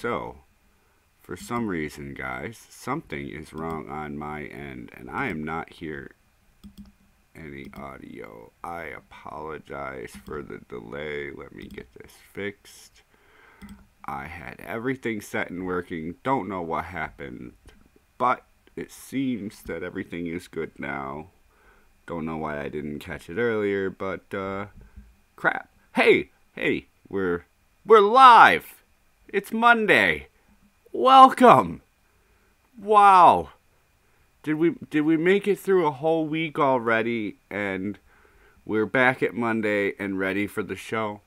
So, for some reason, guys, something is wrong on my end, and I am not hearing any audio. I apologize for the delay. Let me get this fixed. I had everything set and working. Don't know what happened, but it seems that everything is good now. Don't know why I didn't catch it earlier, but crap. Hey, we're live. It's Monday. Welcome. Wow. Did we make it through a whole week already, and we're back at Monday and ready for the show?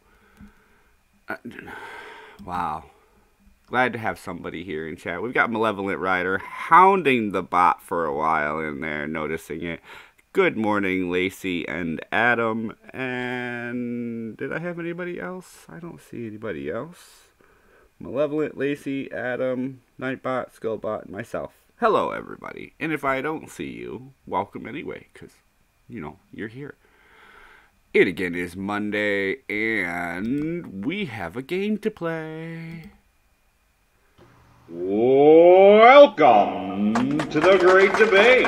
Wow. Glad to have somebody here in chat. We've got Malevolent Rider hounding the bot for a while in there, noticing it. Good morning, Lacey and Adam. And did I have anybody else? I don't see anybody else. Malevolent, Lacey, Adam, Nightbot, Skullbot, and myself. Hello, everybody. And if I don't see you, welcome anyway, because, you know, you're here. It again is Monday, and we have a game to play. Welcome to the Great Debate.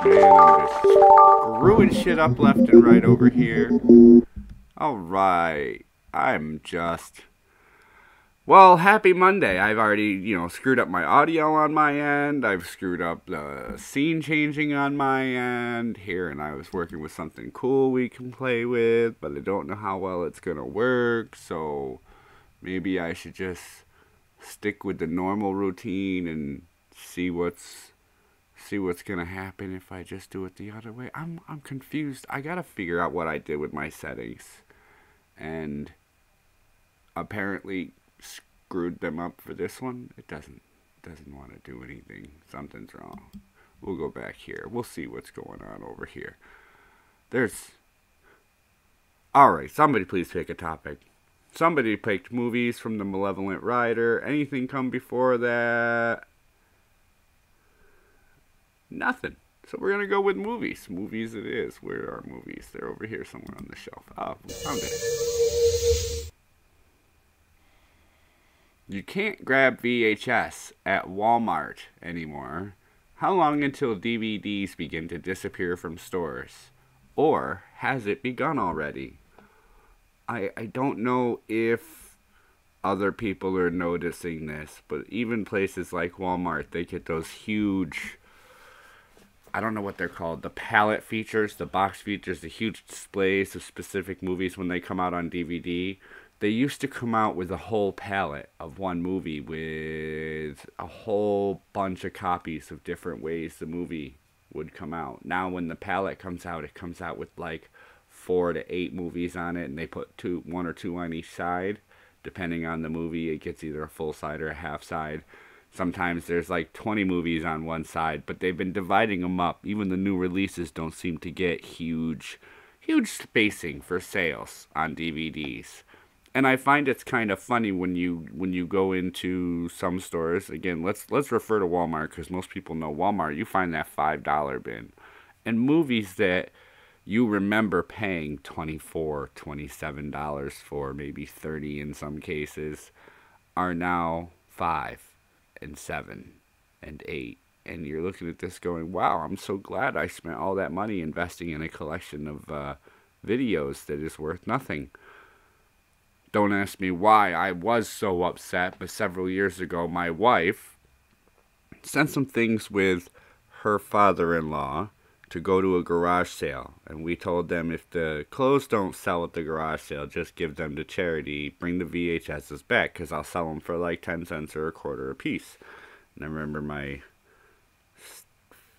Man, I'm just screwing shit up left and right over here. Alright, well, happy Monday. I've already, screwed up my audio on my end. I've screwed up the scene changing on my end here, and I was working with something cool we can play with, but I don't know how well it's gonna work, so maybe I should just stick with the normal routine and see what's gonna happen if I just do it the other way. I'm confused. I gotta figure out what I did with my settings, and apparently screwed them up for this one. It doesn't want to do anything. Something's wrong. We'll go back here. We'll see what's going on over here. Alright, somebody please pick a topic. Somebody picked movies from the Malevolent Rider. Anything come before that? Nothing. So we're going to go with movies. Movies it is. Where are movies? They're over here somewhere on the shelf. Oh, we found it. You can't grab VHS at Walmart anymore. How long until DVDs begin to disappear from stores? Or has it begun already? I don't know if other people are noticing this, but even places like Walmart, they get those huge, I don't know what they're called, the palette features, the box features, the huge displays of specific movies when they come out on DVD. They used to come out with a whole palette of one movie with a whole bunch of copies of different ways the movie would come out. Now when the palette comes out, it comes out with like 4 to 8 movies on it, and they put 1 or 2 on each side. Depending on the movie, it gets either a full side or a half side. Sometimes there's like 20 movies on one side, but they've been dividing them up. Even the new releases don't seem to get huge spacing for sales on DVDs. And I find it's kind of funny when you go into some stores. Again, let's refer to Walmart because most people know Walmart. You find that $5 bin, and movies that you remember paying $24, $27 for, maybe $30 in some cases, are now $5 and $7 and $8. And you're looking at this going, wow, I'm so glad I spent all that money investing in a collection of videos that is worth nothing. Don't ask me why I was so upset, but several years ago, my wife sent some things with her father-in-law to go to a garage sale. And we told them if the clothes don't sell at the garage sale, just give them to charity, bring the VHSs back, because I'll sell them for like 10 cents or a quarter a piece. And I remember my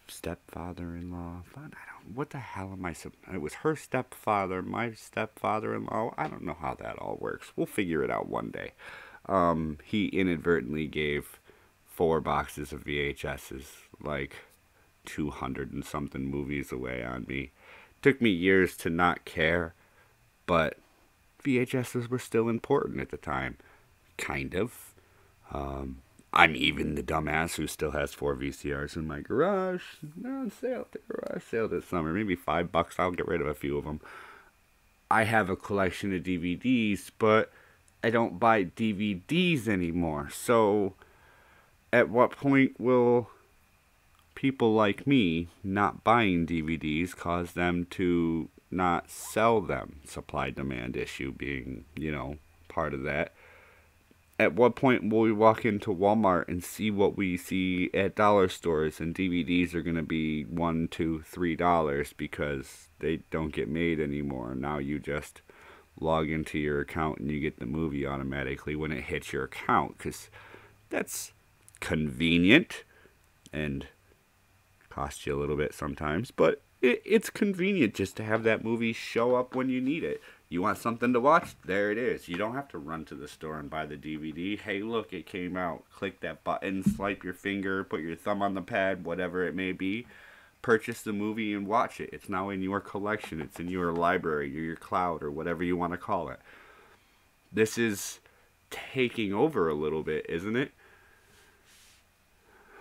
stepfather-in-law, what the hell am I, it was her stepfather, my stepfather-in-law, I don't know how that all works. We'll figure it out one day. He inadvertently gave 4 boxes of VHSs, like 200 and something movies away on me. Took me years to not care, but VHSs were still important at the time. Kind of. I'm even the dumbass who still has 4 VCRs in my garage. They're on sale at the garage sale this summer. Maybe $5. I'll get rid of a few of them. I have a collection of DVDs, but I don't buy DVDs anymore. So, at what point will people like me not buying DVDs cause them to not sell them? Supply-demand issue being, part of that. At what point will we walk into Walmart and see what we see at dollar stores and DVDs are going to be $1, $2, $3 because they don't get made anymore? Now you just log into your account and you get the movie automatically when it hits your account, because that's convenient and costs you a little bit sometimes, but it's convenient just to have that movie show up when you need it. You want something to watch? There it is. You don't have to run to the store and buy the DVD. Hey, look, it came out. Click that button, swipe your finger, put your thumb on the pad, whatever it may be. Purchase the movie and watch it. It's now in your collection. It's in your library or your cloud or whatever you want to call it. This is taking over a little bit, isn't it?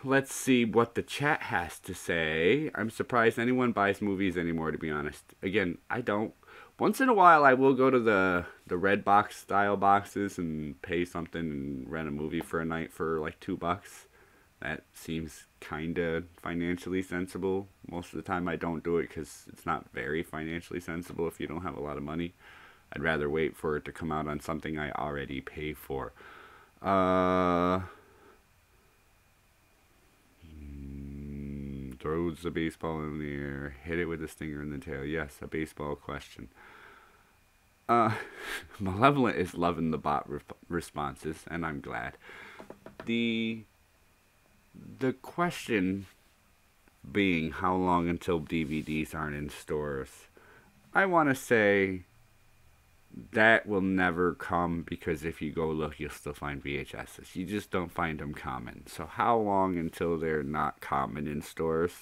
Let's see what the chat has to say. I'm surprised anyone buys movies anymore, to be honest. Again, I don't. Once in a while, I will go to the red box style boxes and pay something and rent a movie for a night for like $2. That seems kind of financially sensible. Most of the time, I don't do it because it's not very financially sensible if you don't have a lot of money. I'd rather wait for it to come out on something I already pay for. Throws the baseball in the air, hit it with a stinger in the tail. Yes, a baseball question. Malevolent is loving the bot responses, and I'm glad. The question being how long until DVDs aren't in stores. I want to say that will never come, because if you go look, you'll still find VHSs. You just don't find them common. So how long until they're not common in stores?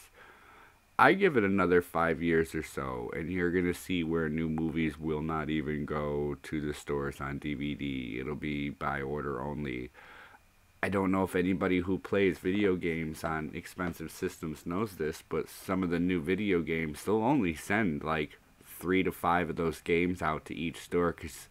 I give it another 5 years or so, and you're going to see where new movies will not even go to the stores on DVD. It'll be by order only. I don't know if anybody who plays video games on expensive systems knows this, but some of the new video games, they'll only send like 3 to 5 of those games out to each store, because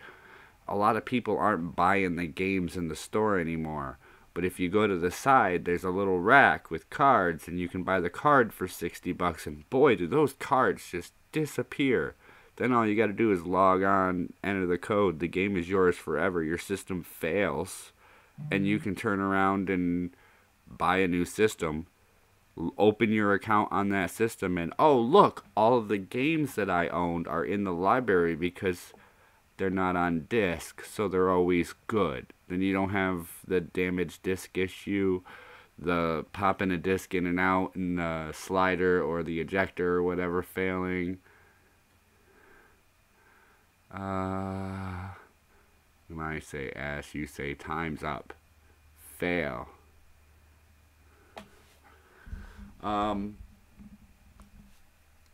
a lot of people aren't buying the games in the store anymore. But if you go to the side, there's a little rack with cards, and you can buy the card for $60, and boy, do those cards just disappear. Then all you got to do is log on, enter the code, the game is yours forever. Your system fails, and you can turn around and buy a new system, open your account on that system, and oh look, all of the games that I owned are in the library because they're not on disc, so they're always good. Then you don't have the damaged disc issue, the popping a disc in and out, and the slider or the ejector or whatever failing. When I say ass, you say time's up. Fail.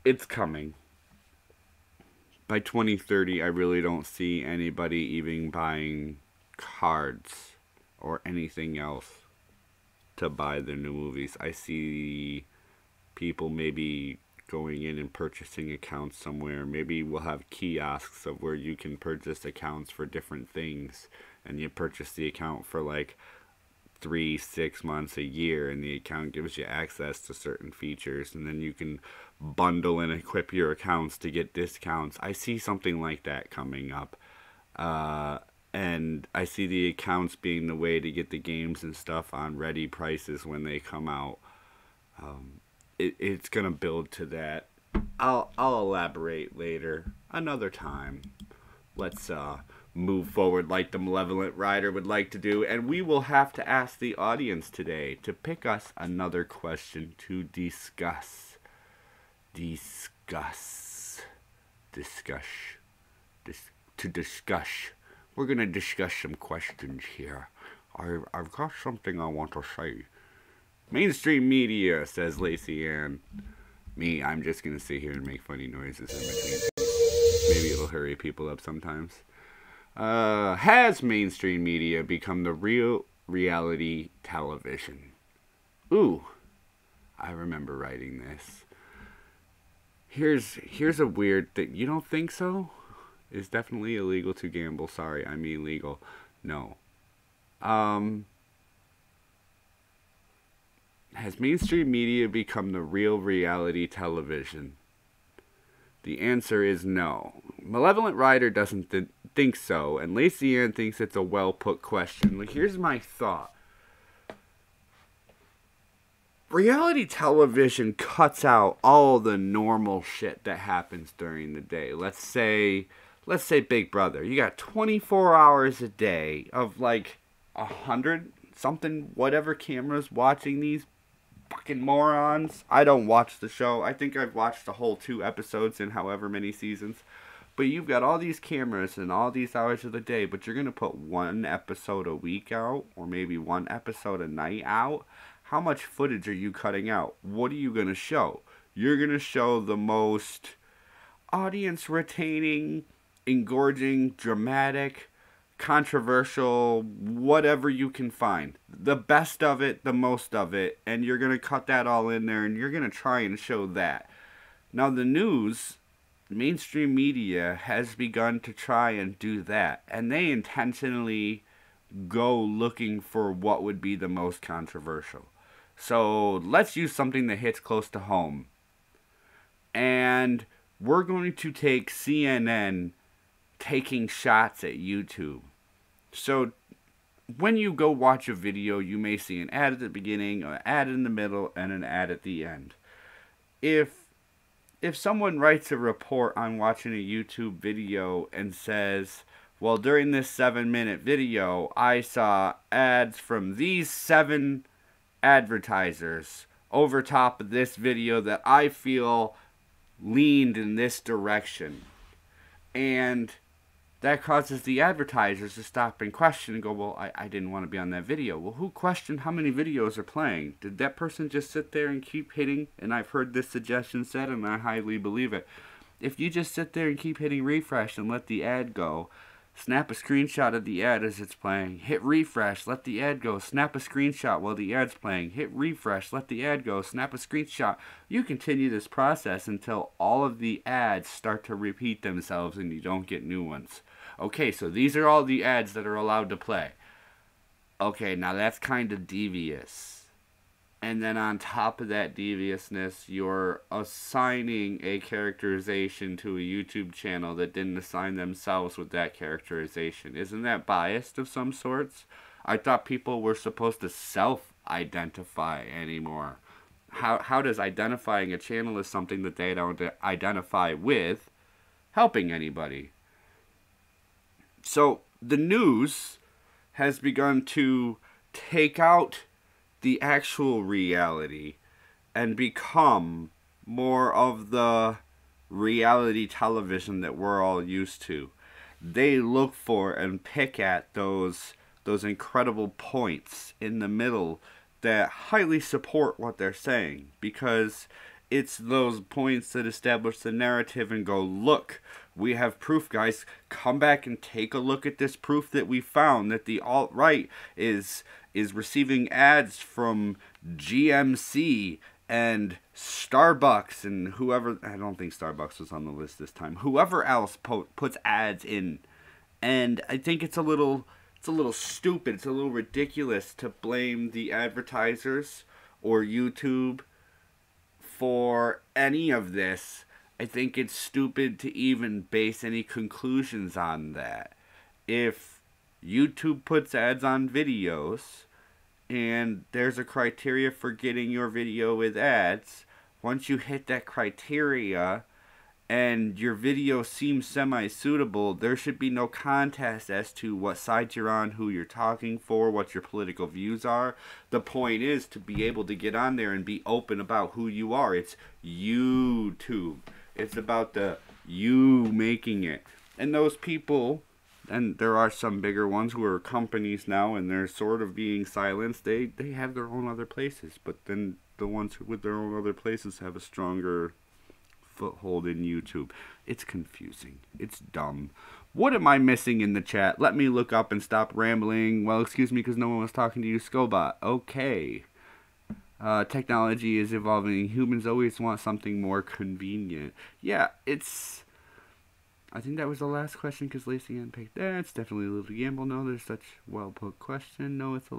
It's coming. By 2030, I really don't see anybody even buying cards or anything else to buy their new movies. I see people maybe going in and purchasing accounts somewhere. Maybe we'll have kiosks of where you can purchase accounts for different things, and you purchase the account for like 3-6 months, a year, and the account gives you access to certain features, and then you can bundle and equip your accounts to get discounts. I see something like that coming up, and I see the accounts being the way to get the games and stuff on ready prices when they come out. It's gonna build to that. I'll elaborate later, another time. Let's move forward like the Malevolent Rider would like to do, and we will have to ask the audience today to pick us another question to discuss. We're gonna discuss some questions here. I've got something I want to say. Mainstream media, says Lacey Ann. Me, I'm just gonna sit here and make funny noises in between. Maybe it'll hurry people up sometimes. Has mainstream media become the real reality television. Ooh, I remember writing this. Here's a weird thing. You don't think so? It's definitely illegal to gamble. Sorry, I mean legal. No. Has mainstream media become the real reality television? The answer is no. Malevolent Rider doesn't think so, and Lacey Ann thinks it's a well-put question. Like, here's my thought. Reality television cuts out all the normal shit that happens during the day. Let's say Big Brother. You got 24 hours a day of like 100 something whatever cameras watching these fucking morons. I don't watch the show. I think I've watched the whole 2 episodes in however many seasons. But you've got all these cameras and all these hours of the day, but you're going to put 1 episode a week out, or maybe 1 episode a night out. How much footage are you cutting out? What are you going to show? You're going to show the most audience retaining, engorging, dramatic, controversial, whatever you can find. The best of it, the most of it, and you're going to cut that all in there, and you're going to try and show that. Now, the news, mainstream media, has begun to try and do that, and they intentionally go looking for what would be the most controversial. So let's use something that hits close to home. And we're going to take CNN taking shots at YouTube. So when you go watch a video, you may see an ad at the beginning, an ad in the middle, and an ad at the end. If someone writes a report on watching a YouTube video and says, well, during this 7-minute video, I saw ads from these 7 advertisers over top of this video that I feel leaned in this direction. And that causes the advertisers to stop and question and go, well, I didn't want to be on that video. Well, who questioned how many videos are playing? Did that person just sit there and keep hitting? And I've heard this suggestion said, and I highly believe it. If you just sit there and keep hitting refresh and let the ad go, snap a screenshot of the ad as it's playing, hit refresh, let the ad go, snap a screenshot while the ad's playing, hit refresh, let the ad go, snap a screenshot. You continue this process until all of the ads start to repeat themselves and you don't get new ones. Okay, so these are all the ads that are allowed to play. Okay, now that's kind of devious. And then on top of that deviousness, you're assigning a characterization to a YouTube channel that didn't assign themselves with that characterization. Isn't that biased of some sorts? I thought people were supposed to self-identify anymore. How does identifying a channel as something that they don't identify with helping anybody? So the news has begun to take out the actual reality and become more of the reality television that we're all used to. They look for and pick at those incredible points in the middle that highly support what they're saying, because it's those points that establish the narrative and go, look, we have proof, guys. Come back and take a look at this proof that we found that the alt-right is receiving ads from GMC and Starbucks and whoever. I don't think Starbucks was on the list this time. Whoever else puts ads in. And I think it's a little stupid. It's a little ridiculous to blame the advertisers or YouTube for any of this. I think it's stupid to even base any conclusions on that. If YouTube puts ads on videos and there's a criteria for getting your video with ads, once you hit that criteria and your video seems semi-suitable, there should be no contest as to what side you're on, who you're talking for, what your political views are. The point is to be able to get on there and be open about who you are. It's YouTube. It's about the you making it. And those people, and there are some bigger ones who are companies now and they're sort of being silenced, they have their own other places. But then the ones who with their own other places have a stronger foothold in YouTube. It's confusing. It's dumb. What am I missing in the chat? Let me look up and stop rambling. Well, excuse me, because no one was talking to you, Skullbot. Okay. Technology is evolving. Humans always want something more convenient. Yeah, it's... I think that was the last question because Lacey Ann picked that. It's definitely a little gamble. No, there's such well-put question. No, it's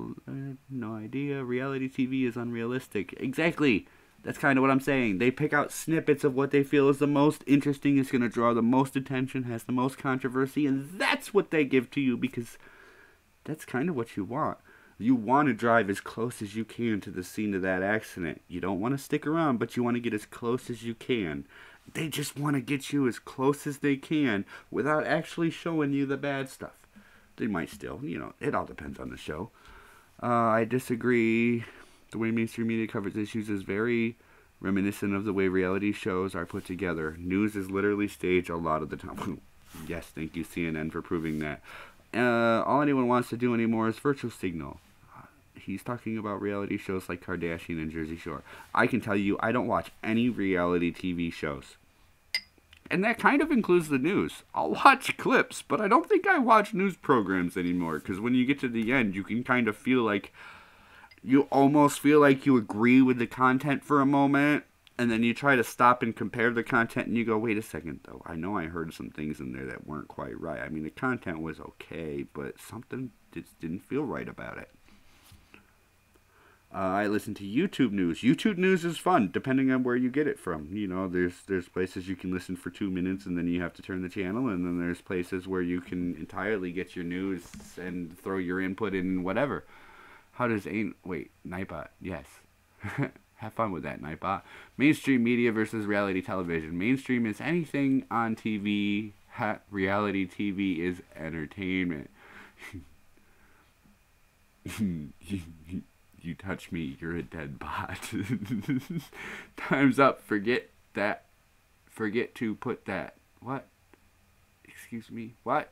no idea. Reality TV is unrealistic. Exactly. That's kind of what I'm saying. They pick out snippets of what they feel is the most interesting, is going to draw the most attention, has the most controversy, and that's what they give to you because that's kind of what you want. You want to drive as close as you can to the scene of that accident. You don't want to stick around, but you want to get as close as you can. They just want to get you as close as they can without actually showing you the bad stuff. They might still, it all depends on the show. I disagree. The way mainstream media covers issues is very reminiscent of the way reality shows are put together. News is literally staged a lot of the time. Yes, thank you CNN for proving that. All anyone wants to do anymore is virtual signal. He's talking about reality shows like Kardashian and Jersey Shore. I can tell you, I don't watch any reality TV shows. And that kind of includes the news. I'll watch clips, but I don't think I watch news programs anymore. Because when you get to the end, you can kind of feel like... You almost feel like you agree with the content for a moment. And then you try to stop and compare the content. And you go, wait a second, though. I know I heard some things in there that weren't quite right. I mean, the content was okay, but something just didn't feel right about it. I listen to YouTube news. YouTube news is fun, depending on where you get it from. There's places you can listen for 2 minutes, and then you have to turn the channel. And then there's places where you can entirely get your news and throw your input in whatever. How does Nightbot? Yes. Have fun with that, Nightbot. Mainstream media versus reality television. Mainstream is anything on TV. Reality TV is entertainment. You touch me, you're a dead bot. Time's up. Forget that. Forget to put that. What? Excuse me. What?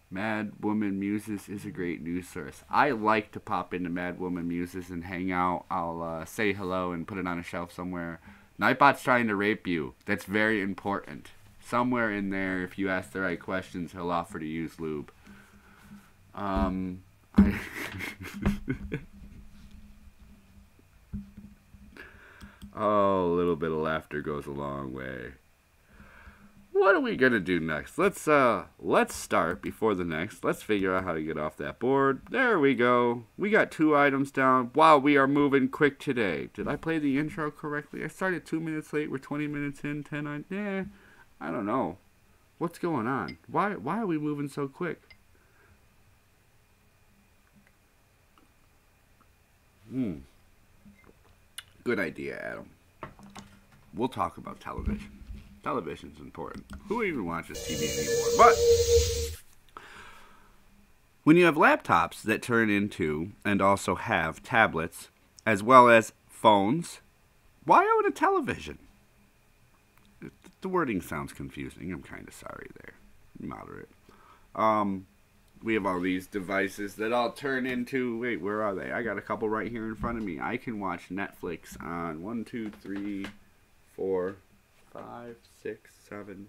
Mad Woman Muses is a great news source. I like to pop into Mad Woman Muses and hang out. I'll say hello and put it on a shelf somewhere. Nightbot's trying to rape you. That's very important. Somewhere in there, if you ask the right questions, he'll offer to use lube. Oh, a little bit of laughter goes a long way. What are we gonna do next? Let's start before the next. Let's figure out how to get off that board. There we go. We got 2 items down. Wow, we are moving quick today. Did I play the intro correctly? I started 2 minutes late. We're 20 minutes in. 10 on. Yeah, I don't know. What's going on? Why are we moving so quick? Good idea, Adam. We'll talk about television. Television's important. Who even watches TV anymore? But when you have laptops that turn into and also have tablets, as well as phones, why own a television? The wording sounds confusing. I'm kind of sorry there. Moderate. We have all these devices that all turn into... Wait, where are they? I got a couple right here in front of me. I can watch Netflix on 1, 2, 3, 4, 5, 6, 7.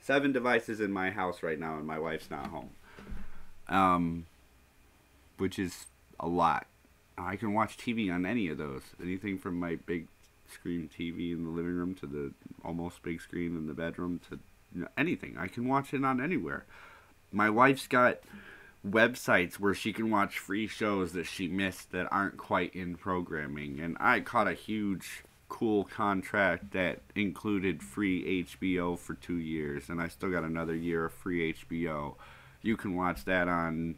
7 devices in my house right now, and my wife's not home. Which is a lot. I can watch TV on any of those. Anything from my big screen TV in the living room to the almost big screen in the bedroom to anything. I can watch it on anywhere. My wife's got websites where she can watch free shows that she missed that aren't quite in programming. And I caught a huge, cool contract that included free HBO for 2 years. And I still got another year of free HBO. You can watch that on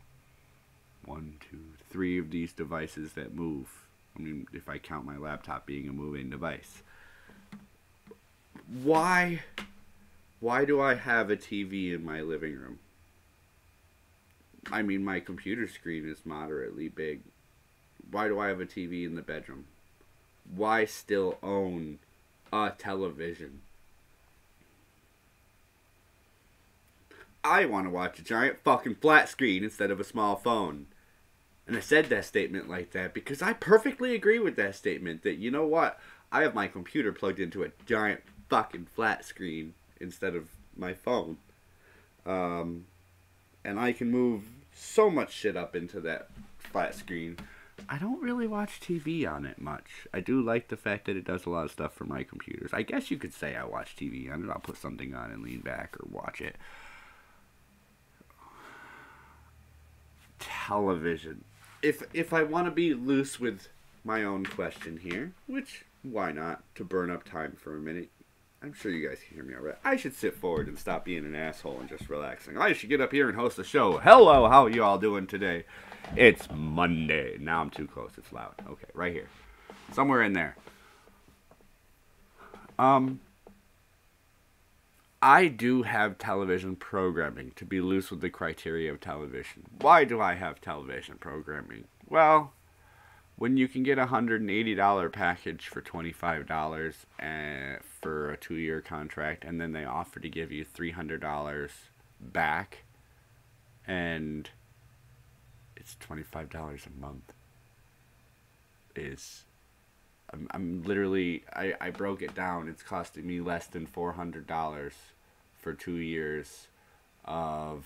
1, 2, 3 of these devices that move. I mean, if I count my laptop being a moving device. Why do I have a TV in my living room? I mean, my computer screen is moderately big. Why do I have a TV in the bedroom? Why still own a television? I want to watch a giant fucking flat screen instead of a small phone. And I said that statement like that because I perfectly agree with that statement. That, you know what? I have my computer plugged into a giant fucking flat screen instead of my phone. And I can move so much shit up into that flat screen. I don't really watch TV on it much. I do like the fact that it does a lot of stuff for my computers. I guess you could say I watch TV on it. I'll put something on and lean back or watch it. Television. If I want to be loose with my own question here, which, why not, to burn up time for a minute. I'm sure you guys can hear me all right. I should sit forward and stop being an asshole and just relaxing. I should get up here and host a show. Hello, how are you all doing today? It's Monday. Now I'm too close. It's loud. Okay, right here. Somewhere in there. I do have television programming, to be loose with the criteria of television. Why do I have television programming? Well, when you can get a $180 package for $25 for a 2-year contract, and then they offer to give you $300 back, and it's $25 a month, I'm literally, I broke it down. It's costing me less than $400 for 2 years of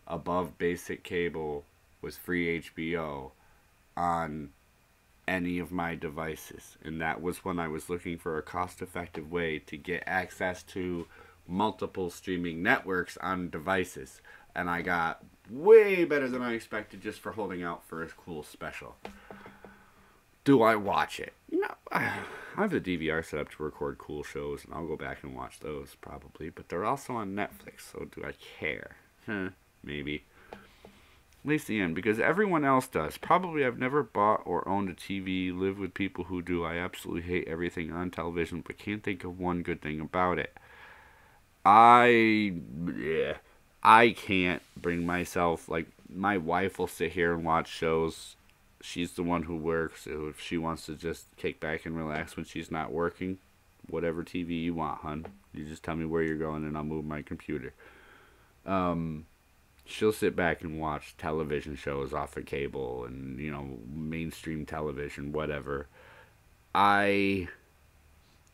above basic cable with free HBO on any of my devices. And that was when I was looking for a cost-effective way to get access to multiple streaming networks on devices. And I got way better than I expected just for holding out for a cool special. Do I watch it? No. I have the DVR set up to record cool shows, and I'll go back and watch those probably. But they're also on Netflix, so do I care? Maybe. At least the end, because everyone else does. Probably I've never bought or owned a TV, live with people who do. I absolutely hate everything on television, but can't think of one good thing about it. I can't bring myself, like, my wife will sit here and watch shows. She's the one who works, so if she wants to just kick back and relax when she's not working, whatever TV you want, hun. You just tell me where you're going and I'll move my computer. She'll sit back and watch television shows off of cable and, you know, mainstream television, whatever. I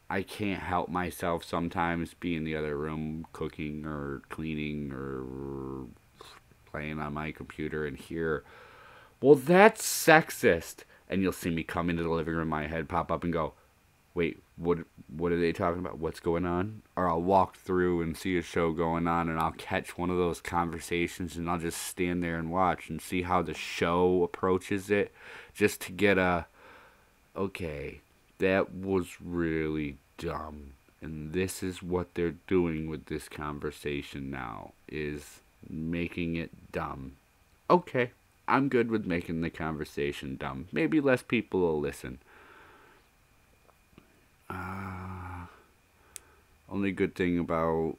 can't help myself sometimes be in the other room cooking or cleaning or playing on my computer and hear, well, that's sexist. And you'll see me come into the living room, my head pop up and go, wait, what are they talking about? What's going on? Or I'll walk through and see a show going on and I'll catch one of those conversations and I'll just stand there and watch and see how the show approaches it, just to get okay, that was really dumb. And this is what they're doing with this conversation now, is making it dumb. Okay, I'm good with making the conversation dumb. Maybe less people will listen. Only good thing about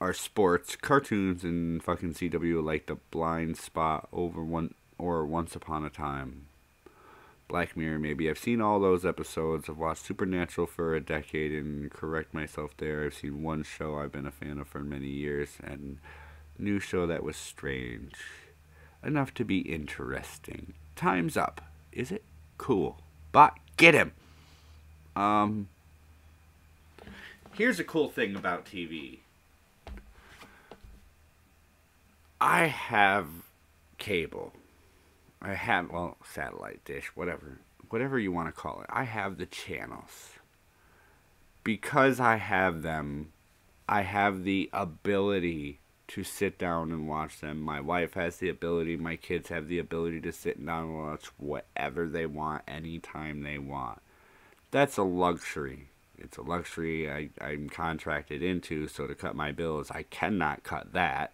our sports, cartoons, and fucking CW like The Blind Spot, Once Upon a Time. Black Mirror, maybe. I've seen all those episodes. I've watched Supernatural for a decade, and correct myself there, I've seen one show I've been a fan of for many years, and a new show that was strange. Enough to be interesting. Time's up. Is it? Cool. But get him! Here's a cool thing about TV. I have cable. I have, well, satellite dish, whatever you want to call it. I have the channels. Because I have them, I have the ability to sit down and watch them. My wife has the ability, my kids have the ability to sit down and watch whatever they want, anytime they want. That's a luxury. It's a luxury I'm contracted into, so to cut my bills, I cannot cut that.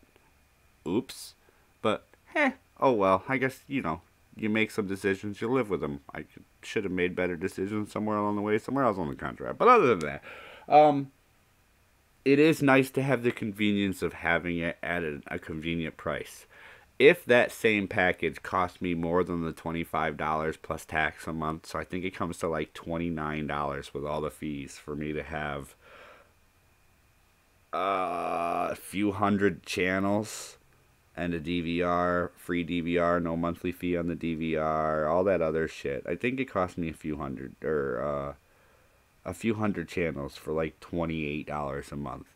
Oops. But, oh well, I guess, you know, you make some decisions, you live with them. I should have made better decisions somewhere along the way, somewhere else on the contract. But other than that, it is nice to have the convenience of having it at a convenient price. If that same package cost me more than the $25 plus tax a month, so I think it comes to like $29 with all the fees for me to have a few hundred channels and a DVR, free DVR, no monthly fee on the DVR, all that other shit. I think it cost me a few hundred channels for like $28 a month.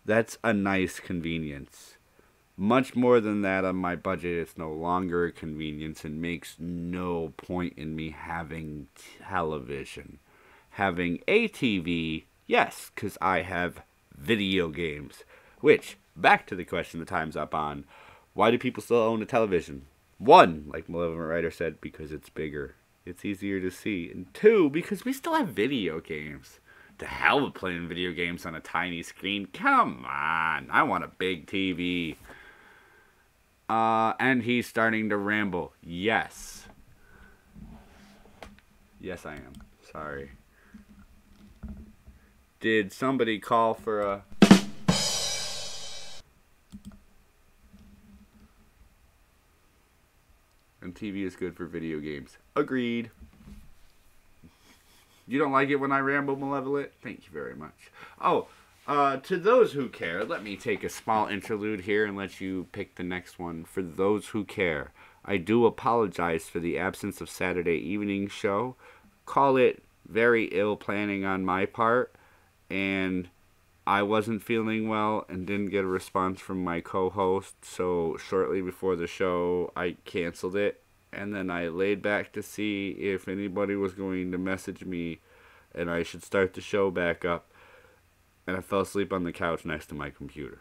That's a nice convenience. Much more than that on my budget, it's no longer a convenience and makes no point in me having television. Having a TV, yes, because I have video games. Which, back to the question the time's up on, why do people still own a television? One, like Malevolent Writer said, because it's bigger. It's easier to see. And two, because we still have video games. To hell with playing video games on a tiny screen. Come on, I want a big TV. And he's starting to ramble. Yes. Yes, I am. Sorry. Did somebody call for a... And TV is good for video games. Agreed. You don't like it when I ramble, Malevolent? Thank you very much. Oh, to those who care, let me take a small interlude here and let you pick the next one. For those who care, I do apologize for the absence of Saturday evening show. Call it very ill planning on my part, and I wasn't feeling well and didn't get a response from my co-host, so shortly before the show, I canceled it. And then I laid back to see if anybody was going to message me and I should start the show back up. And I fell asleep on the couch next to my computer.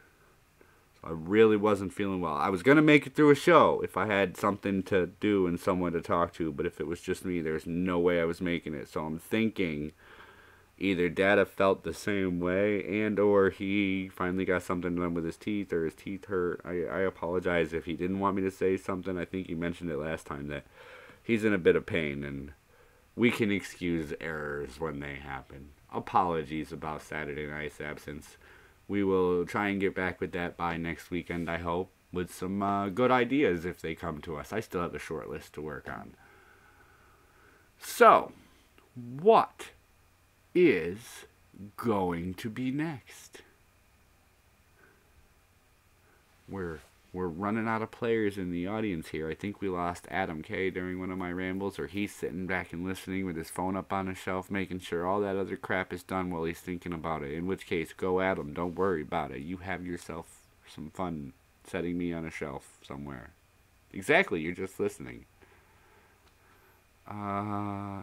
So I really wasn't feeling well. I was going to make it through a show if I had something to do and someone to talk to. But if it was just me, there's no way I was making it. So I'm thinking either Dada felt the same way and or he finally got something done with his teeth or his teeth hurt. I apologize if he didn't want me to say something. I think he mentioned it last time that he's in a bit of pain and we can excuse errors when they happen. Apologies about Saturday night's absence. We will try and get back with that by next weekend, I hope, with some good ideas if they come to us. I still have a short list to work on. So, what is going to be next? We're running out of players in the audience here. I think we lost Adam K during one of my rambles, or he's sitting back and listening with his phone up on a shelf, making sure all that other crap is done while he's thinking about it. In which case, go Adam. Don't worry about it. You have yourself some fun setting me on a shelf somewhere. Exactly, you're just listening.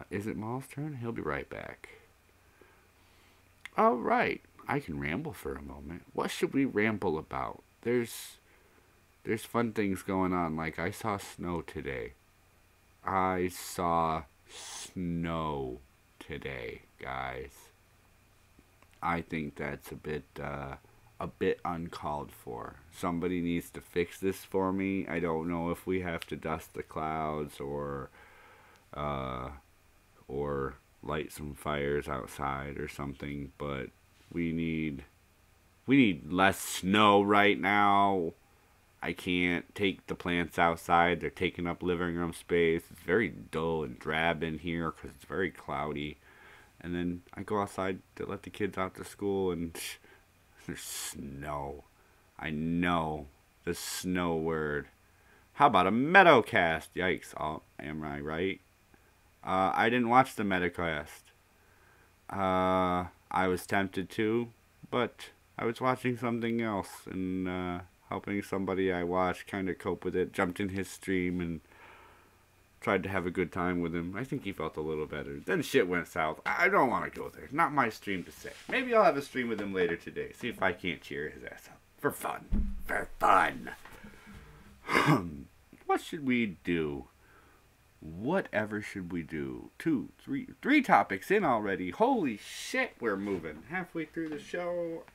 Is it Maul's turn? He'll be right back. All right, I can ramble for a moment. What should we ramble about? There's fun things going on. Like I saw snow today. I saw snow today, guys. I think that's a bit uncalled for. Somebody needs to fix this for me. I don't know if we have to dust the clouds or light some fires outside or something, but we need less snow right now. I can't take the plants outside. They're taking up living room space. It's very dull and drab in here because it's very cloudy. And then I go outside to let the kids out to school and there's snow. I know the snow word. How about a Meadowcast? Yikes. Oh, am I right? I didn't watch the Metacast. I was tempted to, but I was watching something else and helping somebody I watched kind of cope with it. Jumped in his stream and tried to have a good time with him. I think he felt a little better. Then shit went south. I don't want to go there. Not my stream to say. Maybe I'll have a stream with him later today. See if I can't cheer his ass up. For fun. For fun. What should we do? Whatever should we do? 2, 3, 3 topics in already. Holy shit, we're moving. Halfway through the show.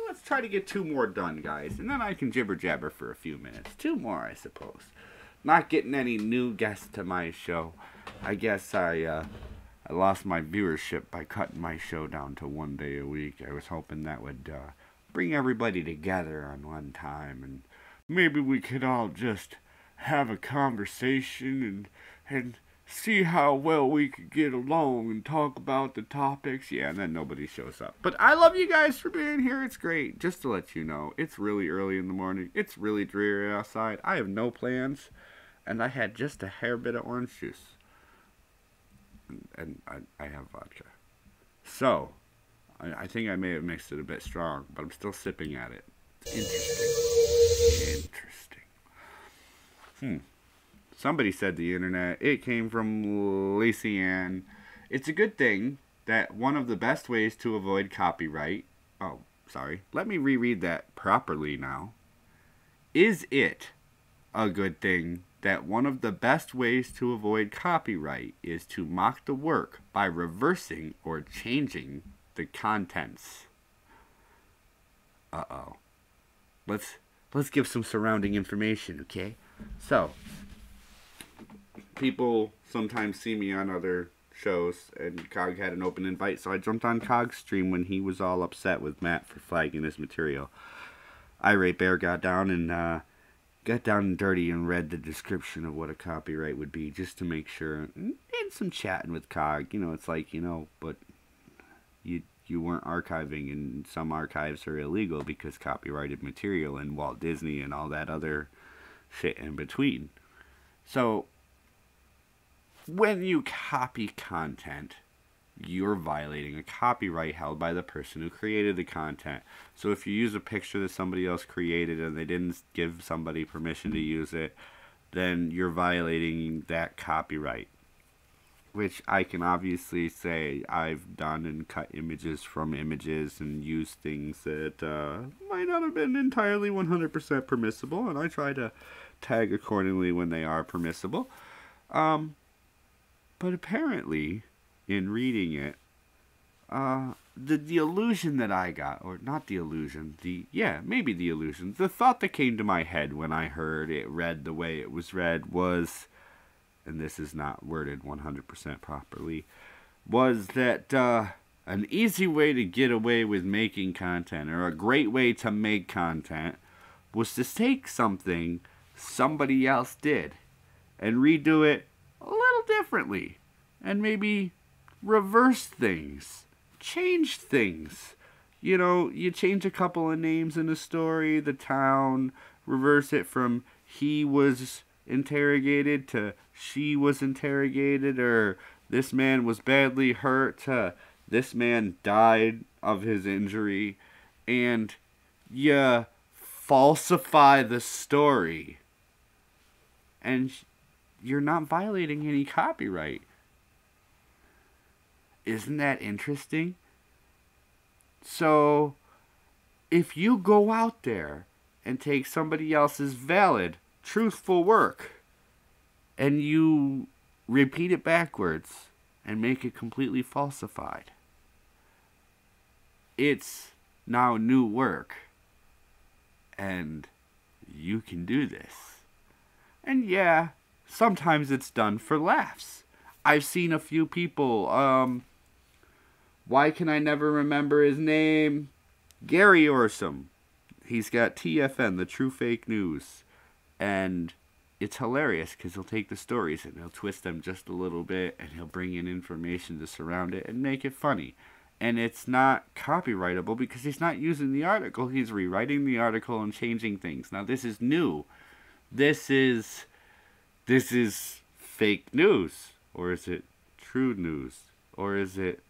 Let's try to get 2 more done, guys. And then I can jibber jabber for a few minutes. 2 more, I suppose. Not getting any new guests to my show. I guess I lost my viewership by cutting my show down to 1 day a week. I was hoping that would bring everybody together on one time. And maybe we could all just have a conversation and see how well we could get along and talk about the topics. Yeah, and then nobody shows up. But I love you guys for being here. It's great. Just to let you know, it's really early in the morning. It's really dreary outside. I have no plans. And I had just a hair bit of orange juice. And I have vodka. So, I think I may have mixed it a bit strong, but I'm still sipping at it. It's interesting. Somebody said the internet. It came from Lacey Ann. It's a good thing that one of the best ways to avoid copyright... Oh, sorry. Let me reread that properly now. Is it a good thing that one of the best ways to avoid copyright is to mock the work by reversing or changing the contents? Uh-oh. Let's give some surrounding information, okay? So, people sometimes see me on other shows, and Cog had an open invite, so I jumped on Cog's stream when he was all upset with Matt for flagging his material. Irate Bear got down and dirty and read the description of what a copyright would be, just to make sure, and some chatting with Cog. You know, it's like, you know, but you weren't archiving, and some archives are illegal because copyrighted material and Walt Disney and all that other shit in between. So, when you copy content, you're violating a copyright held by the person who created the content. So if you use a picture that somebody else created and they didn't give somebody permission to use it, then you're violating that copyright. Which I can obviously say I've done, and cut images from images and used things that might not have been entirely 100% permissible, and I try to tag accordingly when they are permissible. But apparently, in reading it, the illusion that I got, or not the illusion, maybe the illusion, the thought that came to my head when I heard it read the way it was read was, and this is not worded 100% properly, was that an easy way to get away with making content, or a great way to make content, was to take something somebody else did and redo it a little differently, and maybe reverse things, change things. You know, you change a couple of names in a story, the town, reverse it from he was interrogated to she was interrogated, or this man was badly hurt to this man died of his injury, and you falsify the story, and you're not violating any copyright. Isn't that interesting? So, if you go out there and take somebody else's valid, truthful work, and you repeat it backwards and make it completely falsified, it's now new work. And you can do this. And yeah, sometimes it's done for laughs. I've seen a few people, why can I never remember his name? Gary Orsum. He's got TFN, the True Fake News. And it's hilarious because he'll take the stories and he'll twist them just a little bit, and he'll bring in information to surround it and make it funny. And it's not copyrightable because he's not using the article. He's rewriting the article and changing things. Now, this is new. This is fake news. Or is it true news? Or is it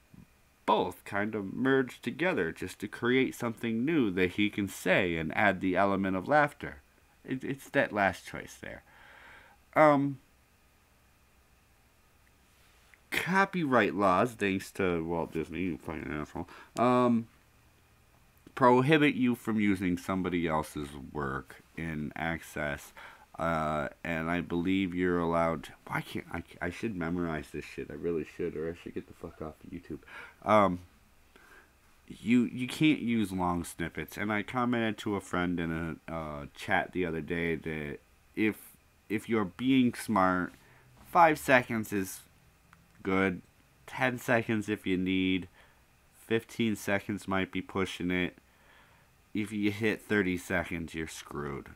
both kind of merged together just to create something new that he can say and add the element of laughter? It's that last choice there. Copyright laws, thanks to Walt Disney, you fucking asshole, prohibit you from using somebody else's work in access. And I believe you're allowed... Why can't I should memorize this shit. I really should, or I should get the fuck off of YouTube. You can't use long snippets. And I commented to a friend in a chat the other day that if you're being smart, 5 seconds is good. 10 seconds if you need. 15 seconds might be pushing it. If you hit 30 seconds, you're screwed.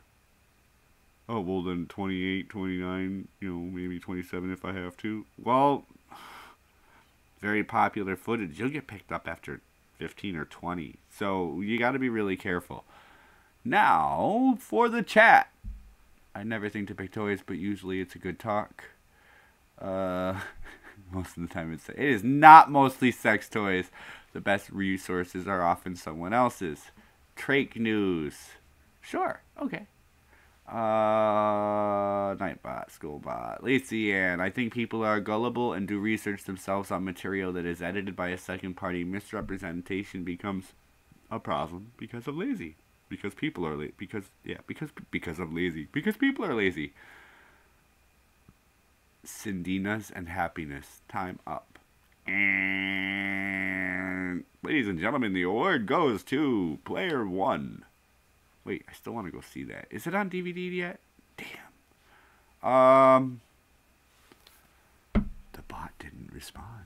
Oh, well then 28, 29, maybe 27 if I have to. Well, very popular footage. You'll get picked up after 15 or 20. So you got to be really careful. Now, for the chat. I never think to pick toys, but usually it's a good talk. Most of the time it is not mostly sex toys. The best resources are often someone else's. Trach news. Sure, okay. Nightbot, Schoolbot. Lacey Ann. I think people are gullible and do research themselves on material that is edited by a second party. Misrepresentation becomes a problem because of lazy. Because people are lazy. Because of lazy. Because people are lazy. Cindina's and happiness. Time up. And ladies and gentlemen, the award goes to player 1. Wait, I still want to go see that. Is it on DVD yet? Damn. The bot didn't respond.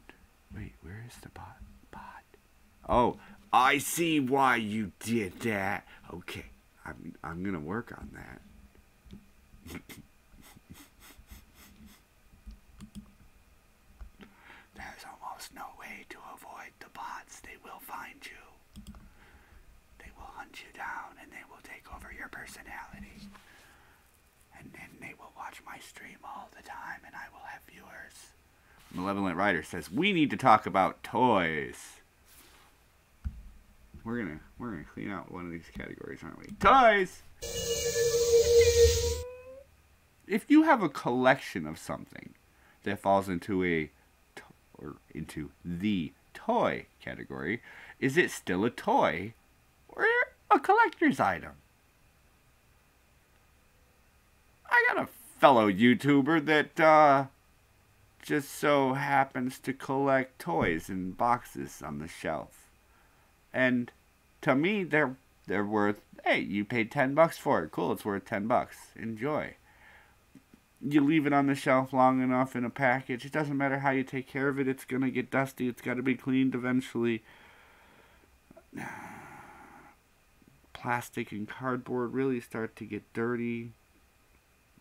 Wait, where is the bot? Oh, I see why you did that. Okay, I'm gonna work on that. There's almost no way to avoid the bots. They will find you. They will hunt you down and they will take over your personality. And then they will watch my stream all the time and I will have viewers. Malevolent Rider says, we need to talk about toys. We're gonna clean out one of these categories, aren't we? Toys! If you have a collection of something that falls into into the toy category, is it still a toy or a collector's item? I got a fellow YouTuber that just so happens to collect toys in boxes on the shelf. And to me, they're worth, hey, you paid $10 for it. Cool, it's worth $10. Enjoy. You leave it on the shelf long enough in a package. It doesn't matter how you take care of it. It's going to get dusty. It's got to be cleaned eventually. Plastic and cardboard really start to get dirty.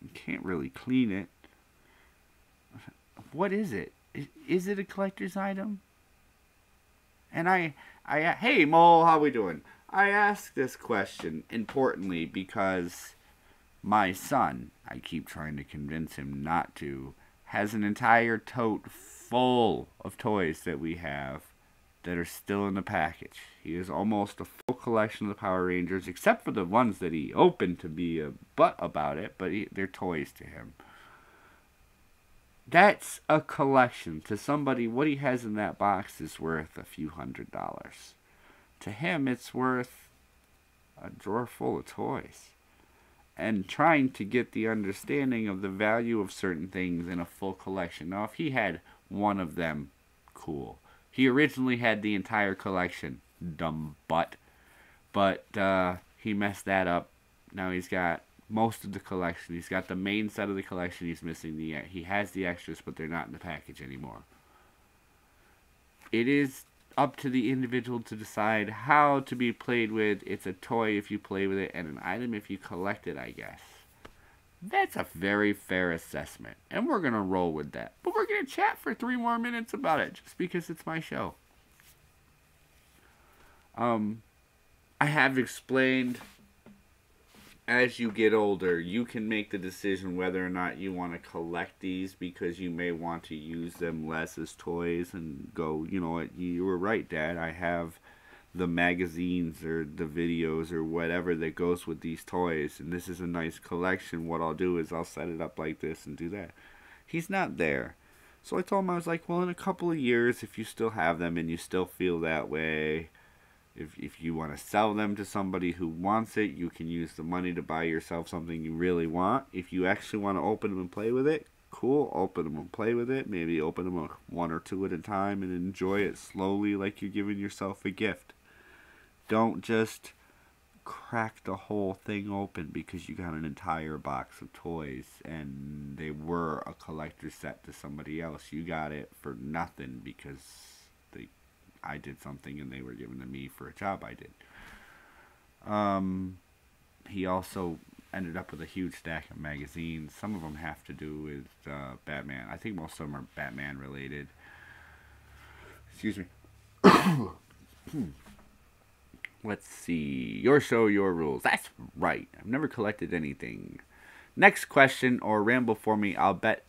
You can't really clean it. What is it? Is it a collector's item? And hey Mole, how we doing? I ask this question importantly because my son, I keep trying to convince him not to, has an entire tote full of toys that we have that are still in the package. He has almost a full collection of the Power Rangers, except for the ones that he opened to be a butt about it, but they're toys to him. That's a collection. To somebody, what he has in that box is worth a few $100s. To him, it's worth a drawer full of toys. And trying to get the understanding of the value of certain things in a full collection. Now, if he had one of them, cool. He originally had the entire collection, dumb butt. But he messed that up. Now he's got most of the collection. He's got the main set of the collection. He's missing he has the extras, but they're not in the package anymore. It is up to the individual to decide how to be played with. It's a toy if you play with it, and an item if you collect it, I guess. That's a very fair assessment, and we're going to roll with that. But we're going to chat for 3 more minutes about it, just because it's my show. I have explained, as you get older, you can make the decision whether or not you want to collect these, because you may want to use them less as toys and go, you know what, you were right, Dad, I have the magazines or the videos or whatever that goes with these toys, and this is a nice collection. What I'll do is I'll set it up like this and do that. He's not there. So I told him, I was like, well, in a couple of years, if you still have them and you still feel that way, if you want to sell them to somebody who wants it, you can use the money to buy yourself something you really want. If you actually want to open them and play with it, cool, open them and play with it. Maybe open them 1 or 2 at a time and enjoy it slowly like you're giving yourself a gift. Don't just crack the whole thing open because you got an entire box of toys and they were a collector's set to somebody else. You got it for nothing because I did something and they were given to me for a job I did. He also ended up with a huge stack of magazines. Some of them have to do with Batman. I think most of them are Batman related. Excuse me. Let's see. Your show, your rules. That's right. I've never collected anything. Next question, or ramble for me. I'll bet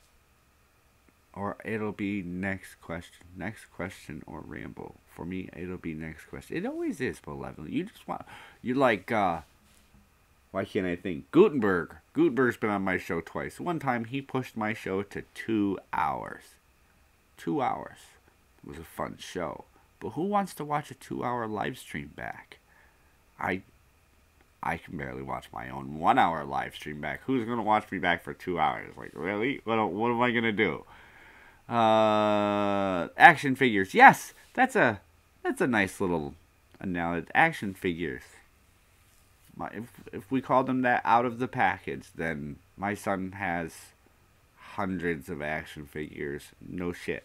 Or it'll be next question or ramble. For me, it'll be next question. It always is, Malevolent. You just want, you like, why can't I think? Gutenberg. Gutenberg's been on my show twice. One time he pushed my show to 2 hours. 2 hours. It was a fun show. But who wants to watch a 2-hour live stream back? I can barely watch my own 1 hour live stream back. Who's going to watch me back for 2 hours? Like, really? What am I going to do? Action figures. Yes, that's a nice little analogy. Action figures. If we call them that out of the package, then my son has hundreds of action figures. No shit.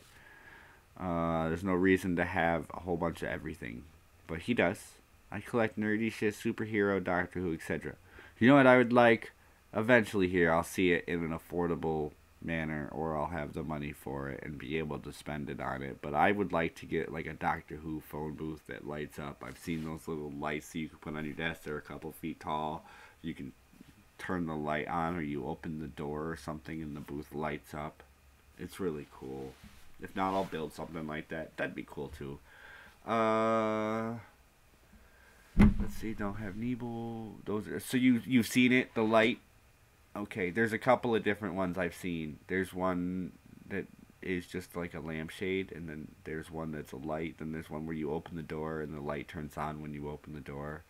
There's no reason to have a whole bunch of everything, but he does. I collect nerdy shit, superhero, Doctor Who, etc. You know what I would like? Eventually here, I'll see it in an affordable manner, or I'll have the money for it and be able to spend it on it. But I would like to get like a Doctor Who phone booth that lights up. I've seen those little lights that you can put on your desk. They're a couple feet tall. You can turn the light on, or you open the door or something and the booth lights up. It's really cool. If not, I'll build something like that. That'd be cool too. Let's see, don't have Nebel. Those are, so you've seen it, the light. Okay, there's a couple of different ones I've seen. There's one that is just like a lampshade, and then there's one that's a light. Then there's one where you open the door and the light turns on when you open the door.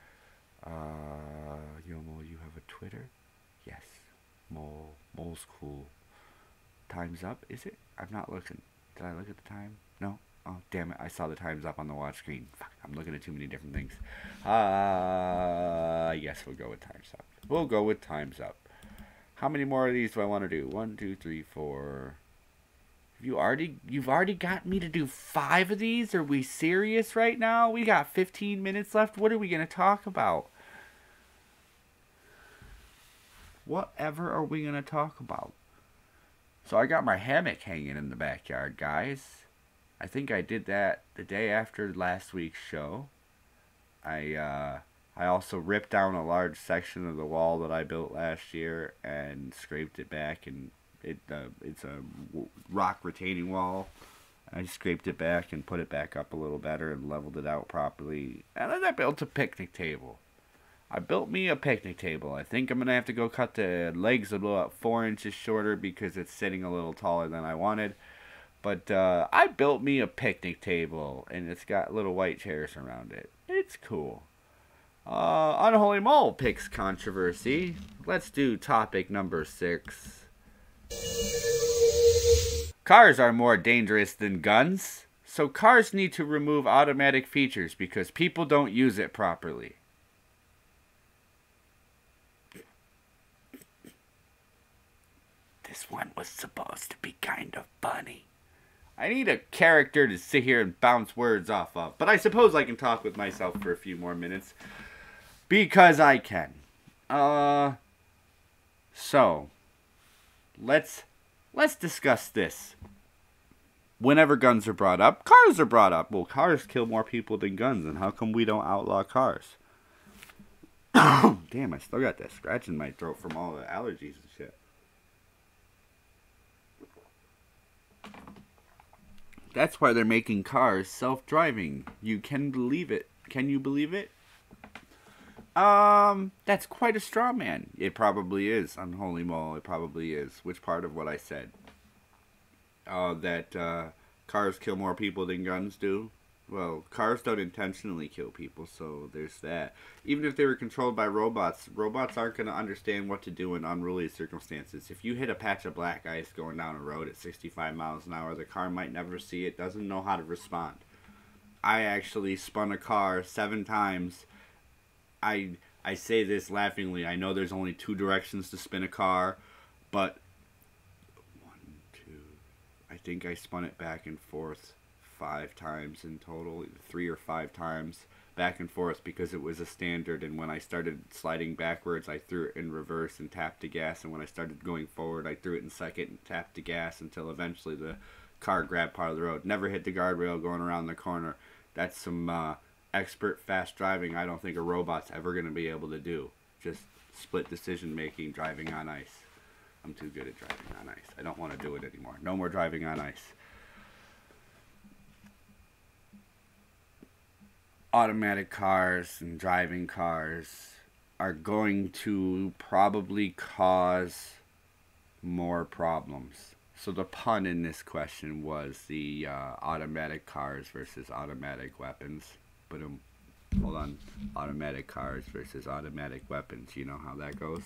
Yomo, you have a Twitter? Yes. Mole's cool. Time's up, is it? I'm not looking. Did I look at the time? No? Oh, damn it. I saw the time's up on the watch screen. Fuck, I'm looking at too many different things. Yes, we'll go with time's up. We'll go with time's up. How many more of these do I want to do? 1, 2, 3, 4. You've already got me to do 5 of these? Are we serious right now? We got 15 minutes left. What are we going to talk about? Whatever are we going to talk about? So I got my hammock hanging in the backyard, guys. I think I did that the day after last week's show. I also ripped down a large section of the wall that I built last year and scraped it back, and it's a rock retaining wall. I scraped it back and put it back up a little better and leveled it out properly. And then I built a picnic table. I built me a picnic table. I think I'm going to have to go cut the legs about 4 inches shorter because it's sitting a little taller than I wanted. But I built me a picnic table, and it's got little white chairs around it. It's cool. Unholy Mole picks controversy. Let's do topic number 6. Cars are more dangerous than guns, so cars need to remove automatic features because people don't use it properly. This one was supposed to be kind of funny. I need a character to sit here and bounce words off of, but I suppose I can talk with myself for a few more minutes. Because I can. So, let's discuss this. Whenever guns are brought up, cars are brought up. Well, cars kill more people than guns, and how come we don't outlaw cars? Damn, I still got that scratch in my throat from all the allergies and shit. That's why they're making cars self-driving. You can believe it. Can you believe it? That's quite a straw man. It probably is. Unholy Mole, it probably is. Which part of what I said? That cars kill more people than guns do? Well, cars don't intentionally kill people, so there's that. Even if they were controlled by robots, robots aren't going to understand what to do in unruly circumstances. If you hit a patch of black ice going down a road at 65 miles an hour, the car might never see it, doesn't know how to respond. I actually spun a car 7 times. I say this laughingly. I know there's only 2 directions to spin a car, but 1, 2, I think I spun it back and forth 5 times in total, 3 or 5 times back and forth because it was a standard, and when I started sliding backwards I threw it in reverse and tapped the gas, and when I started going forward I threw it in second and tapped the gas until eventually the car grabbed part of the road. Never hit the guardrail going around the corner. That's some expert fast driving I don't think a robot's ever going to be able to do. Just split decision making driving on ice. I'm too good at driving on ice. I don't want to do it anymore. No more driving on ice. Automatic cars and driving cars are going to probably cause more problems. So the pun in this question was the automatic cars versus automatic weapons. But hold on, automatic cars versus automatic weapons. You know how that goes?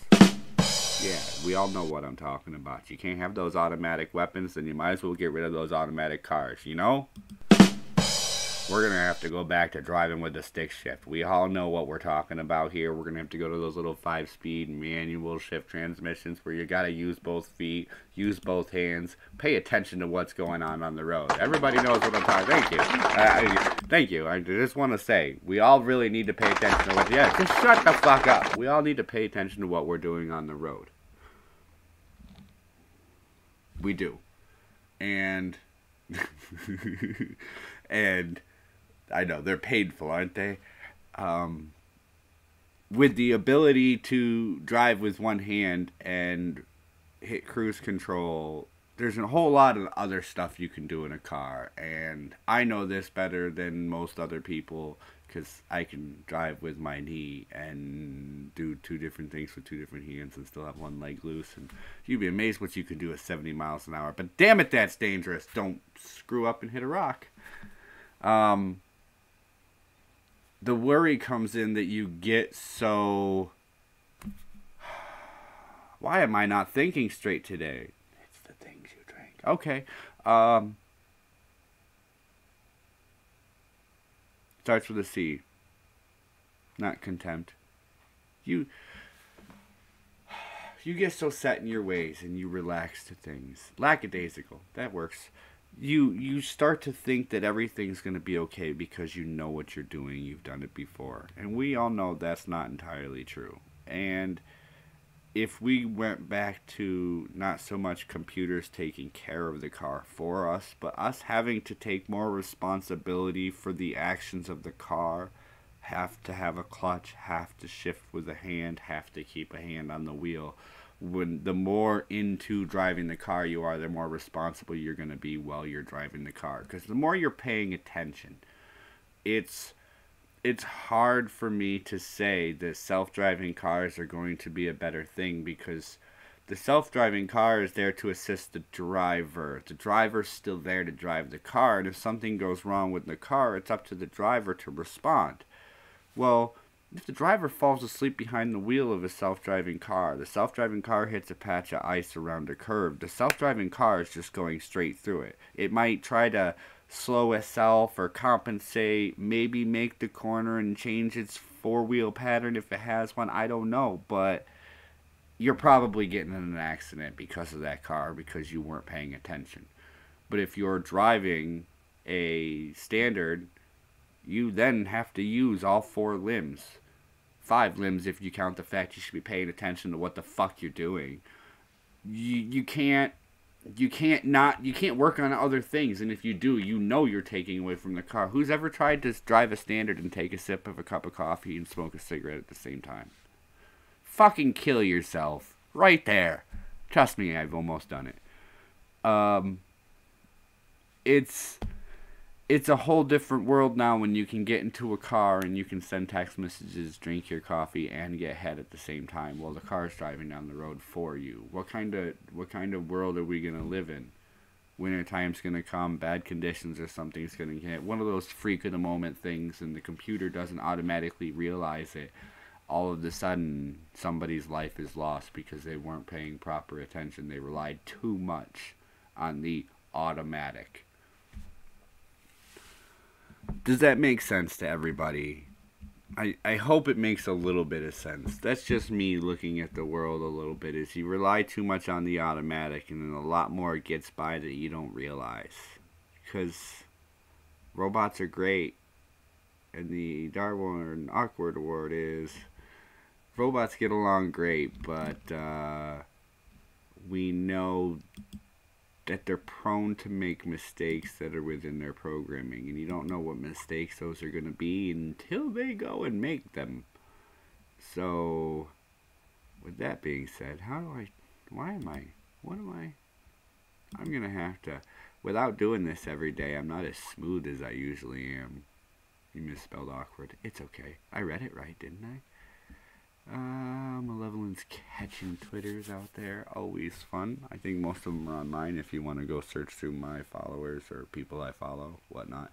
Yeah, we all know what I'm talking about. You can't have those automatic weapons, then you might as well get rid of those automatic cars, you know? We're going to have to go back to driving with the stick shift. We all know what we're talking about here. We're going to have to go to those little 5-speed manual shift transmissions where you got to use both feet, use both hands, pay attention to what's going on the road. Everybody knows what I'm talking about. Thank you. Thank you. I just want to say, we all really need to pay attention to what... Yeah, just shut the fuck up. We all need to pay attention to what we're doing on the road. We do. And... and... I know, they're painful, aren't they? With the ability to drive with one hand and hit cruise control, there's a whole lot of other stuff you can do in a car. And I know this better than most other people because I can drive with my knee and do 2 different things with 2 different hands and still have one leg loose. And you'd be amazed what you can do at 70 miles an hour. But damn it, that's dangerous. Don't screw up and hit a rock. The worry comes in that you get so... Why am I not thinking straight today? It's the things you drink. Okay. Starts with a C. Not contempt. You get so set in your ways and you relax to things. Lackadaisical. That works. You start to think that everything's going to be okay because you know what you're doing. You've done it before. And we all know that's not entirely true. And if we went back to not so much computers taking care of the car for us, but us having to take more responsibility for the actions of the car, have to have a clutch, have to shift with a hand, have to keep a hand on the wheel. When the more into driving the car you are, the more responsible you're going to be while you're driving the car. Because the more you're paying attention, it's hard for me to say that self-driving cars are going to be a better thing because the self-driving car is there to assist the driver. The driver's still there to drive the car, and if something goes wrong with the car, it's up to the driver to respond. Well, if the driver falls asleep behind the wheel of a self-driving car, the self-driving car hits a patch of ice around a curve, the self-driving car is just going straight through it. It might try to slow itself or compensate, maybe make the corner and change its four-wheel pattern if it has one, I don't know, but you're probably getting in an accident because of that car because you weren't paying attention. But if you're driving a standard, you then have to use all 4 limbs. 5 limbs if you count the fact you should be paying attention to what the fuck you're doing. You can't work on other things, and if you do, you know you're taking away from the car. Who's ever tried to drive a standard and take a sip of a cup of coffee and smoke a cigarette at the same time? Fucking kill yourself. Right there. Trust me, I've almost done it. It's a whole different world now when you can get into a car and you can send text messages, drink your coffee, and get head at the same time while the car's driving down the road for you. What kind of world are we going to live in? Winter time's going to come, bad conditions or something's going to hit. One of those freak of the moment things, and the computer doesn't automatically realize it. All of a sudden, somebody's life is lost because they weren't paying proper attention. They relied too much on the automatic. Does that make sense to everybody? I hope it makes a little bit of sense. That's just me looking at the world a little bit. Is you rely too much on the automatic and then a lot more gets by that you don't realize. Because robots are great. And the Darwin Awkward Award is robots get along great, but we know that they're prone to make mistakes that are within their programming, and you don't know what mistakes those are going to be until they go and make them. So, with that being said, Why am I? What am I? I'm going to have to... Without doing this every day, I'm not as smooth as I usually am. You misspelled awkward. It's okay. I read it right, didn't I? Malevolence catching Twitters out there. Always fun. I think most of them are on mine if you want to go search through my followers or people I follow, whatnot.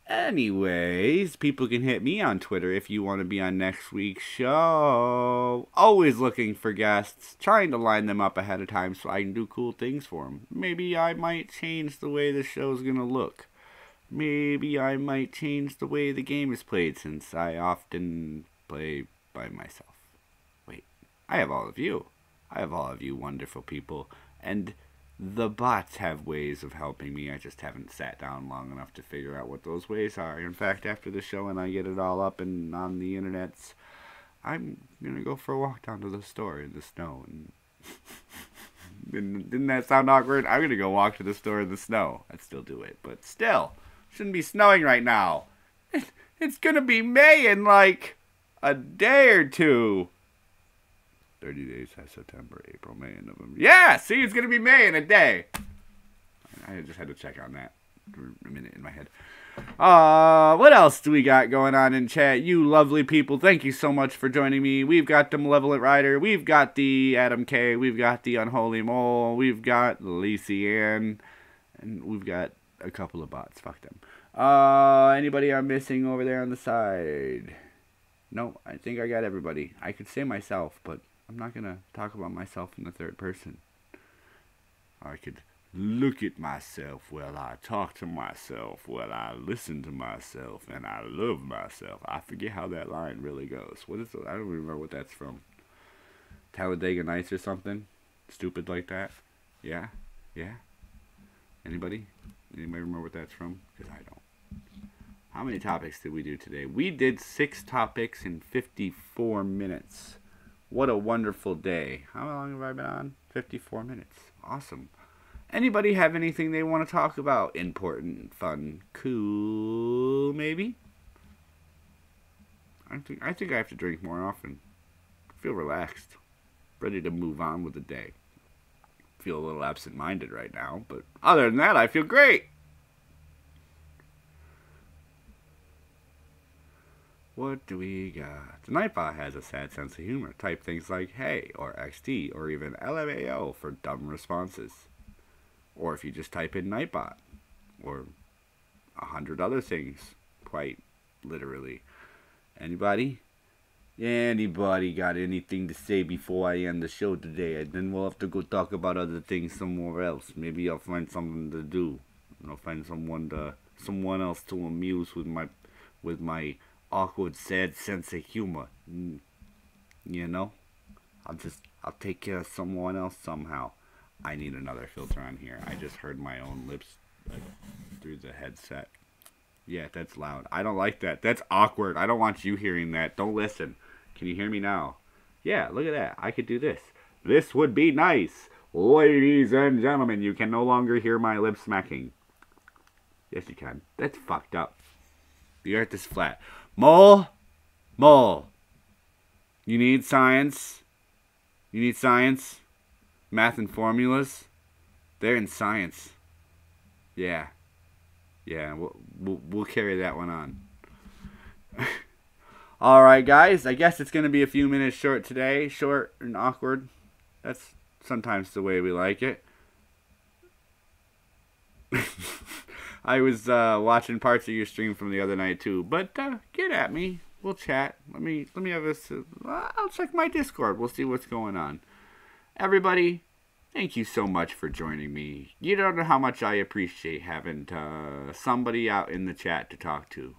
Anyways, people can hit me on Twitter if you want to be on next week's show. Always looking for guests. Trying to line them up ahead of time so I can do cool things for them. Maybe I might change the way the show's going to look. Maybe I might change the way the game is played since I often play by myself. Wait, I have all of you. I have all of you wonderful people. And the bots have ways of helping me. I just haven't sat down long enough to figure out what those ways are. In fact, after the show and I get it all up and on the internets, I'm going to go for a walk down to the store in the snow. And didn't that sound awkward? I'm going to go walk to the store in the snow. I'd still do it, but still. Shouldn't be snowing right now. It's going to be May in like a day or two. 30 days has September, April, May, and November. Yeah, see, it's going to be May in a day. I just had to check on that for a minute in my head. What else do we got going on in chat? You lovely people, thank you so much for joining me. We've got the Malevolent Rider. We've got the Adam K. We've got the Unholy Mole. We've got Lacey Ann. And we've got a couple of bots. Fuck them. Anybody I'm missing over there on the side? No, I think I got everybody. I could say myself, but I'm not going to talk about myself in the third person. I could look at myself while I talk to myself, while I listen to myself, and I love myself. I forget how that line really goes. What is it? I don't remember what that's from. Talladega Nights or something? Stupid like that? Yeah? Yeah? Anybody? Anybody remember what that's from? Because I don't. How many topics did we do today? We did 6 topics in 54 minutes. What a wonderful day. How long have I been on? 54 minutes. Awesome. Anybody have anything they want to talk about? Important, fun, cool, maybe? I think I have to drink more often. Feel relaxed. Ready to move on with the day. Feel a little absent-minded right now, but other than that, I feel great. What do we got? The Nightbot has a sad sense of humor. Type things like hey or XD or even LMAO for dumb responses. Or if you just type in Nightbot or 100 other things, quite literally. Anybody? Anybody got anything to say before I end the show today? And then we'll have to go talk about other things somewhere else. Maybe I'll find something to do. I'll find someone else to amuse with my awkward, sad sense of humor. You know? I'll take care of someone else somehow. I need another filter on here. I just heard my own lips through the headset. Yeah, that's loud. I don't like that. That's awkward. I don't want you hearing that. Don't listen. Can you hear me now? Yeah, look at that. I could do this. This would be nice. Ladies and gentlemen, you can no longer hear my lips smacking. Yes, you can. That's fucked up. The earth is flat. Mole? Mole. You need science? You need science? Math and formulas? They're in science. Yeah. Yeah, we'll carry that one on. Alright, guys. I guess it's going to be a few minutes short today. Short and awkward. That's sometimes the way we like it. I was watching parts of your stream from the other night too, but get at me. We'll chat. Let me have this. I'll check my Discord. We'll see what's going on. Everybody, thank you so much for joining me. You don't know how much I appreciate having somebody out in the chat to talk to.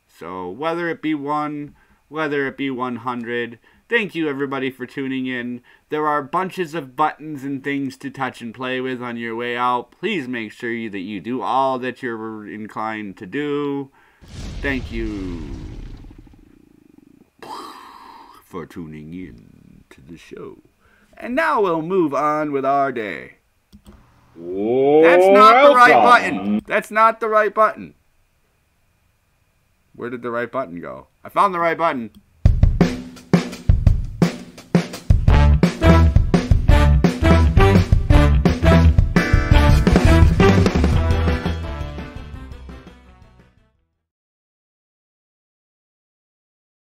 So whether it be 1, whether it be 100, thank you everybody for tuning in. There are bunches of buttons and things to touch and play with on your way out. Please make sure that you do all that you're inclined to do. Thank you for tuning in to the show. And now we'll move on with our day. That's not the right button. That's not the right button. Where did the right button go? I found the right button.